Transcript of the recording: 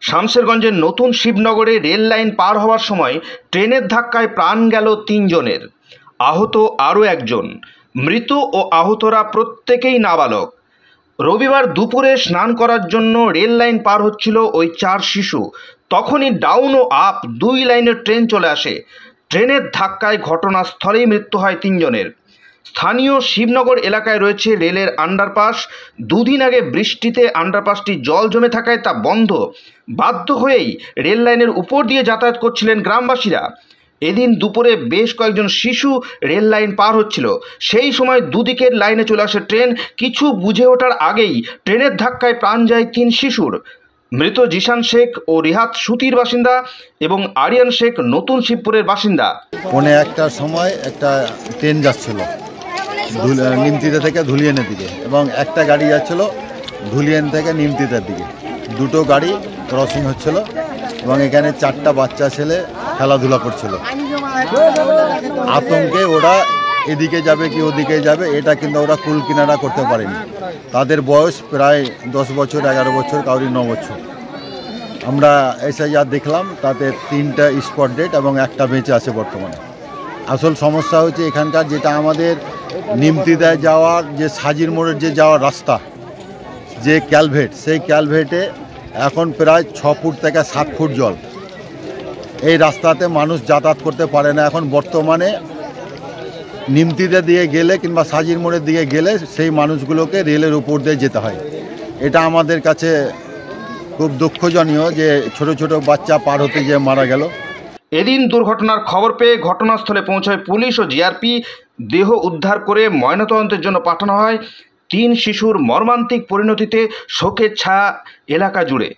শামশেরগঞ্জের নতুন শিবনগরে rail line পার হওয়ার সময় ট্রেনের ধাক্কায় প্রাণ গেল ৩ জনের, আহত আরও একজন। মৃত ও আহতরা প্রত্যেকেই নাবালক। রবিবার দুপুরে স্নান করার জন্য রেল লাইন পার হচ্ছিল ওই 4 শিশু। তখনই ডাউন ও আপ 2 লাইনের ট্রেন চলে আসে। ট্রেনের ধাক্কায় ঘটনাস্থলেই মৃত্যু হয় 3 জনের। স্থানীয় শিবনগর এলাকায় রয়েছে রেলের আন্ডারপাস। দুদিন আগে বৃষ্টিতে আন্ডারপাসটি জল জমে থাকায় তা বন্ধ। বাধ্য হয়েই রেল লাইনের উপর দিয়ে যাতায়াত করছিলেন গ্রামবাসীরা। এদিন দুপুরে বেশ কয়েকজন শিশু রেল লাইন পার হচ্ছিল। সেই সময় দুদিকের লাইনে চলে আসে ট্রেন। কিছু বুঝে ওঠার আগেই ট্রেনের ধাক্কায় প্রাণ যায় 3 শিশুর। মৃত জিশান শেখ ও রিহাত সুতির বাসিন্দা এবং আরিয়ান শেখ নতুন শিবপুরের বাসিন্দা। 1:45টার সময় একটা ট্রেন যাচ্ছিল নিমতিতা থেকে ধুলিয়ানের দিকে, এবং একটা গাড়ি যাচ্ছিল ধুলিয়ান থেকে নিমতিতার দিকে। দুটো গাড়ি ক্রসিং হচ্ছিল এবং এখানে 4টা বাচ্চা ছেলে খেলাধুলা করছিল। আতঙ্কে ওরা এদিকে যাবে কি ওদিকে যাবে, এটা কিন্তু ওরা কুল কিনারা করতে পারেনি। তাদের বয়স প্রায় 10 বছর, 11 বছর, কাউরি 9 বছর। আমরা এসে যা দেখলাম তাতে 3টা স্পট ডেড এবং একটা বেঁচে আছে বর্তমানে। আসল সমস্যা হচ্ছে এখানকার যেটা আমাদের নিমতিদায় যাওয়ার যে সাজির মোড়ের যে যাওয়ার রাস্তা, যে ক্যালভেট, সেই ক্যালভেটে এখন প্রায় 6 ফুট থেকে 7 ফুট জল। এই রাস্তাতে মানুষ যাতায়াত করতে পারে না। এখন বর্তমানে নিমতিদা দিয়ে গেলে কিংবা সাজির মোড়ের দিকে গেলে সেই মানুষগুলোকে রেলের উপর দিয়ে যেতে হয়। এটা আমাদের কাছে খুব দুঃখজনীয় যে ছোট ছোট বাচ্চা পার হতে গিয়ে মারা গেল। এদিন দুর্ঘটনার খবর পেয়ে ঘটনাস্থলে পৌঁছায় পুলিশ ও জিআরপি। দেহ উদ্ধার করে ময়নাতদন্তের জন্য পাঠানো হয়। 3 শিশুর মর্মান্তিক পরিণতিতে শোকের ছায়া এলাকা জুড়ে।